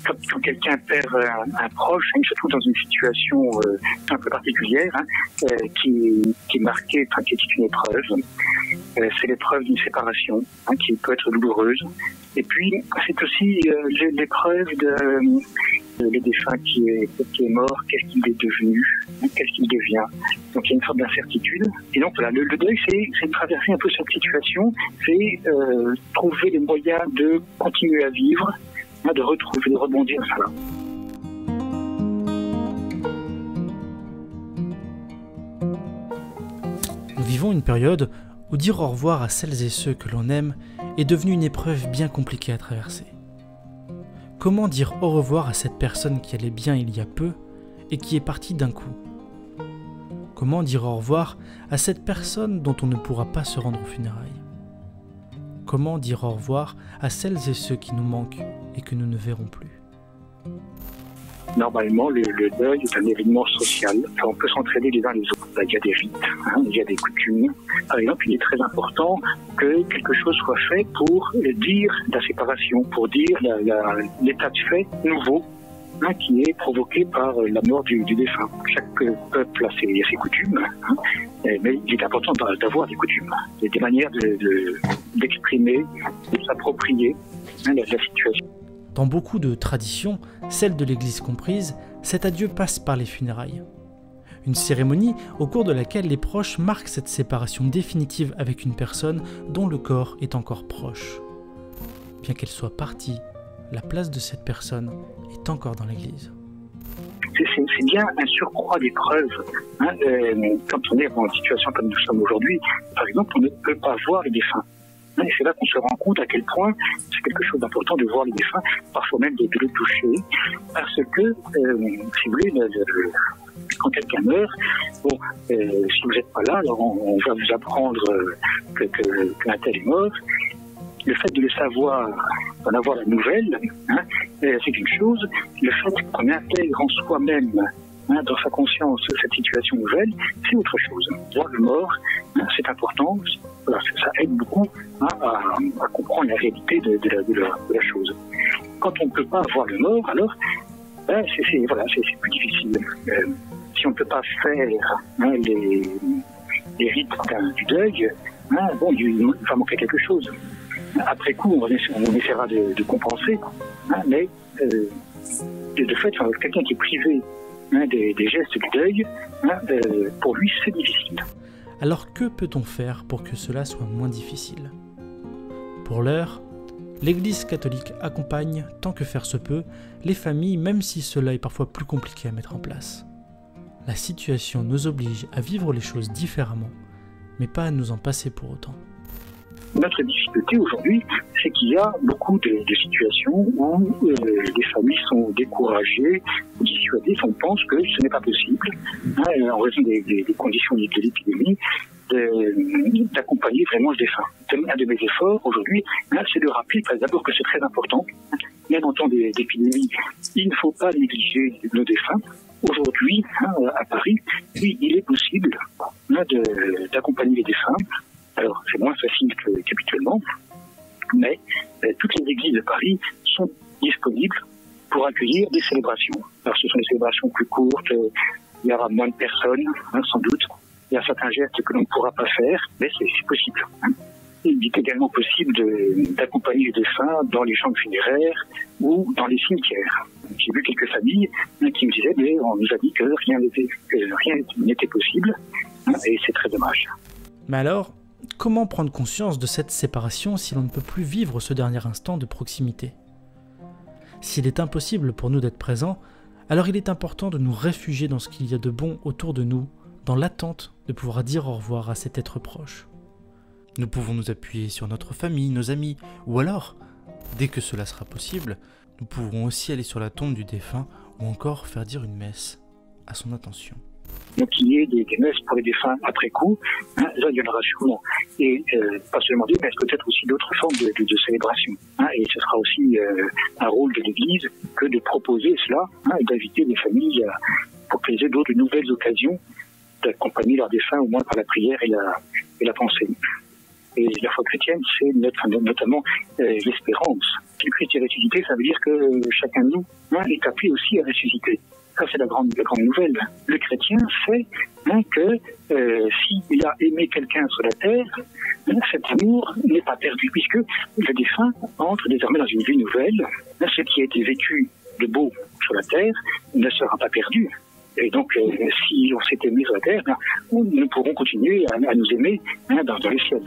Quand quelqu'un perd un proche, surtout dans une situation un peu particulière, qui est marquée, qui est une épreuve, c'est l'épreuve d'une séparation, qui peut être douloureuse. Et puis, c'est aussi l'épreuve le défunt qui est mort, qu'est-ce qu'il est devenu, qu'est-ce qu'il devient. Donc il y a une sorte d'incertitude. Et donc voilà, le deuil, c'est traverser un peu cette situation, c'est trouver les moyens de continuer à vivre, de retrouver, de rebondir. Voilà. Nous vivons une période où dire au revoir à celles et ceux que l'on aime est devenu une épreuve bien compliquée à traverser. Comment dire au revoir à cette personne qui allait bien il y a peu et qui est partie d'un coup? Comment dire au revoir à cette personne dont on ne pourra pas se rendre aux funérailles? Comment dire au revoir à celles et ceux qui nous manquent et que nous ne verrons plus? Normalement, le deuil est un événement social. Enfin, on peut s'entraider les uns les autres. Il y a des rites, il y a des coutumes. Par exemple, il est très important que quelque chose soit fait pour dire la séparation, pour dire l'état de fait nouveau qui est provoqué par la mort du défunt. Chaque peuple a ses coutumes, mais il est important d'avoir des coutumes, des manières d'exprimer, de s'approprier la situation. Dans beaucoup de traditions, celle de l'Église comprise, cet adieu passe par les funérailles. Une cérémonie au cours de laquelle les proches marquent cette séparation définitive avec une personne dont le corps est encore proche. Bien qu'elle soit partie, la place de cette personne est encore dans l'Église. C'est bien un surcroît d'épreuves. Quand on est dans une situation comme nous sommes aujourd'hui, par exemple, on ne peut pas voir le défunt. Et c'est là qu'on se rend compte à quel point c'est quelque chose d'important de voir le défunt, parfois même de le toucher, parce que, si vous voulez, quand quelqu'un meurt, si vous n'êtes pas là, alors on va vous apprendre qu'un tel est mort. Le fait de le savoir, d'en avoir la nouvelle, c'est quelque chose. Le fait qu'on intègre en soi-même, dans sa conscience, cette situation nouvelle, c'est autre chose. Voir le mort, c'est important. Voilà, ça aide beaucoup à comprendre la réalité de la chose. Quand on ne peut pas voir le mort, alors c'est plus difficile. Si on ne peut pas faire les rites du deuil, il va manquer quelque chose. Après coup, on essaiera de compenser, mais de fait, quelqu'un qui est privé des gestes du deuil, pour lui, c'est difficile. Alors que peut-on faire pour que cela soit moins difficile? Pour l'heure, l'Église catholique accompagne, tant que faire se peut, les familles, même si cela est parfois plus compliqué à mettre en place. La situation nous oblige à vivre les choses différemment, mais pas à nous en passer pour autant. Notre difficulté aujourd'hui, c'est qu'il y a beaucoup de situations où les familles sont découragées, dissuadées, on pense que ce n'est pas possible, en raison des conditions de l'épidémie, d'accompagner vraiment le défunt. Un de mes efforts aujourd'hui, c'est de rappeler d'abord que c'est très important. Même en temps d'épidémie, il ne faut pas négliger nos défunts. Aujourd'hui, à Paris, oui, il est possible d'accompagner les défunts. Alors, c'est moins facile qu'habituellement, mais toutes les églises de Paris sont disponibles pour accueillir des célébrations. Alors, ce sont des célébrations plus courtes, il y aura moins de personnes, sans doute. Il y a certains gestes que l'on ne pourra pas faire, mais c'est possible. Il est également possible d'accompagner les défunts dans les chambres funéraires ou dans les cimetières. J'ai vu quelques familles qui me disaient, mais on nous a dit que rien n'était possible, et c'est très dommage. Mais alors, comment prendre conscience de cette séparation si l'on ne peut plus vivre ce dernier instant de proximité? S'il est impossible pour nous d'être présents, alors il est important de nous réfugier dans ce qu'il y a de bon autour de nous, dans l'attente de pouvoir dire au revoir à cet être proche. Nous pouvons nous appuyer sur notre famille, nos amis, ou alors, dès que cela sera possible, nous pourrons aussi aller sur la tombe du défunt ou encore faire dire une messe à son intention. Donc il y ait des messes pour les défunts après coup, là il y en aura sûrement. Et pas seulement des messes, peut-être aussi d'autres formes de célébration. Et ce sera aussi un rôle de l'Église que de proposer cela, et d'inviter les familles pour qu'ils aient d'autres nouvelles occasions d'accompagner leurs défunts, au moins par la prière et la pensée. Et la foi chrétienne, c'est notamment l'espérance. Si le Christ est ressuscité, ça veut dire que chacun de nous est appelé aussi à ressusciter. Ça, c'est la grande nouvelle. Le chrétien sait que s'il a aimé quelqu'un sur la terre, cet amour n'est pas perdu, puisque le défunt entre désormais dans une vie nouvelle. Ce qui a été vécu de beau sur la terre ne sera pas perdu. Et donc, si on s'est aimé sur la terre, nous pourrons continuer à nous aimer dans les ciels.